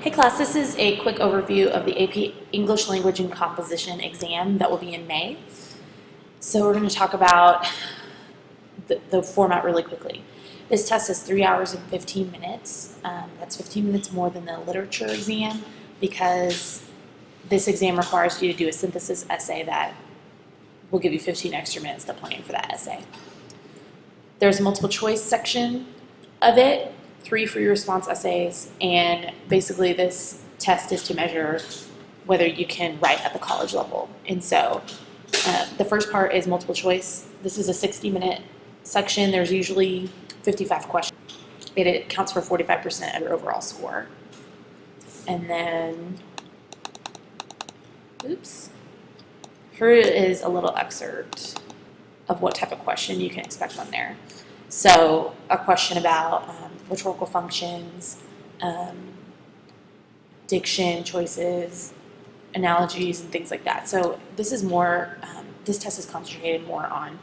Hey class, this is a quick overview of the AP English Language and Composition exam that will be in May. So we're going to talk about the format really quickly. This test is 3 hours and 15 minutes. That's 15 minutes more than the literature exam because this exam requires you to do a synthesis essay that will give you 15 extra minutes to plan for that essay. There's a multiple choice section of it, 3 free response essays, and basically this test is to measure whether you can write at the college level. And so the first part is multiple choice. This is a 60-minute section. There's usually 55 questions. It counts for 45% of your overall score. And then, here is a little excerpt of what type of question you can expect on there. So a question about rhetorical functions, diction choices, analogies, and things like that. So this is more, this test is concentrated more on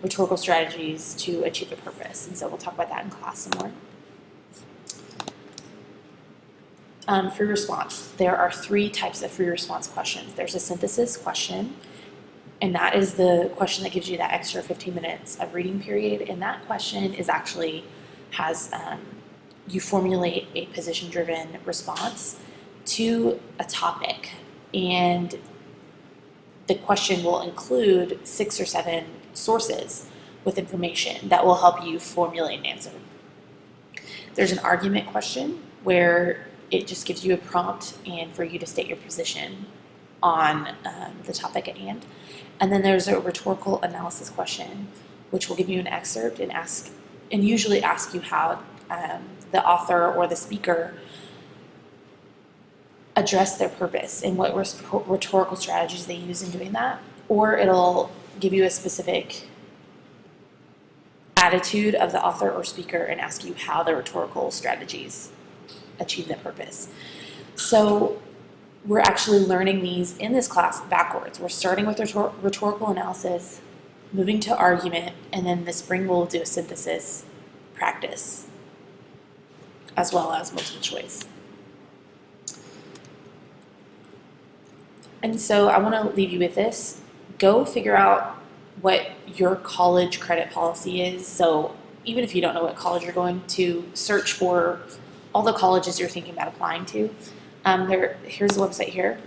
rhetorical strategies to achieve a purpose. And so we'll talk about that in class some more. Free response. There are 3 types of free response questions. There's a synthesis question, and that is the question that gives you that extra 15 minutes of reading period. And that question is actually has, you formulate a position-driven response to a topic. And the question will include 6 or 7 sources with information that will help you formulate an answer. There's an argument question where it just gives you a prompt and for you to state your position on the topic at hand. And then there's a rhetorical analysis question, which will give you an excerpt and usually ask you how the author or the speaker address their purpose and what rhetorical strategies they use in doing that. Or it'll give you a specific attitude of the author or speaker and ask you how the rhetorical strategies achieve that purpose. So we're actually learning these in this class backwards. We're starting with rhetorical analysis, moving to argument, and then this spring we'll do a synthesis practice as well as multiple choice. And so I want to leave you with this. Go figure out what your college credit policy is. So even if you don't know what college you're going to, search for all the colleges you're thinking about applying to. Here's the website here.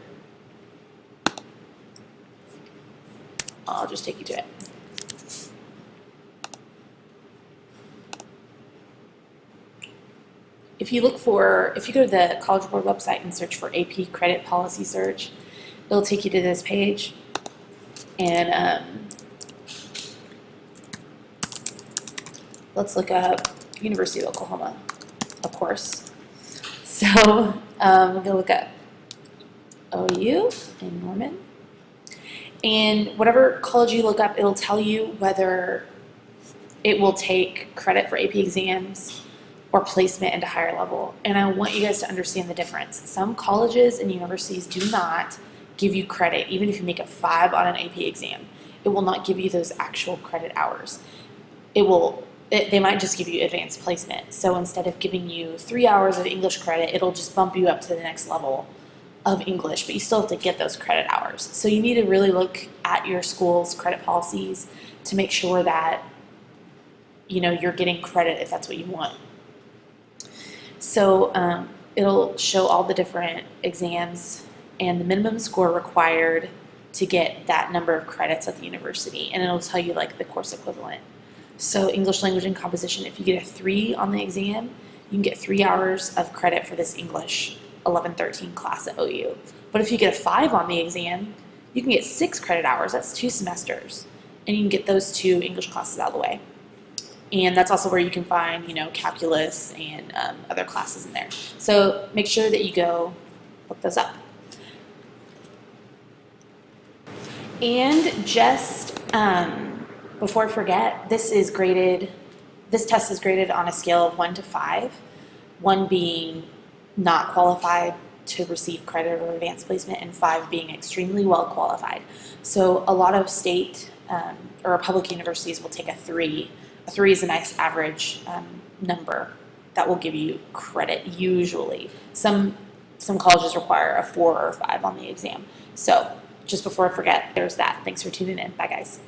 I'll just take you to it. If you go to the College Board website and search for AP Credit Policy Search, it'll take you to this page. And let's look up University of Oklahoma, of course. So we're going to look up OU in Norman. And whatever college you look up, it'll tell you whether it will take credit for AP exams or placement into higher level. And I want you guys to understand the difference. Some colleges and universities do not give you credit, even if you make a 5 on an AP exam. It will not give you those actual credit hours. They might just give you advanced placement. So instead of giving you 3 hours of English credit, it'll just bump you up to the next level of English, but you still have to get those credit hours. So you need to really look at your school's credit policies to make sure that you're getting credit if that's what you want. So it'll show all the different exams and the minimum score required to get that number of credits at the university, and it'll tell you like the course equivalent. So English Language and Composition, if you get a 3 on the exam, you can get 3 hours of credit for this English 11-13 class at OU. But if you get a 5 on the exam, you can get 6 credit hours. That's 2 semesters. And you can get those 2 English classes out of the way. And that's also where you can find, calculus and other classes in there. So make sure that you go look those up. And just before I forget, this test is graded on a scale of 1 to 5, 1 being not qualified to receive credit or advanced placement, and 5 being extremely well qualified. So a lot of state or public universities will take a 3. A 3 is a nice average number that will give you credit usually. Some some colleges require a 4 or 5 on the exam. So just before I forget, there's that. Thanks for tuning in. Bye, guys.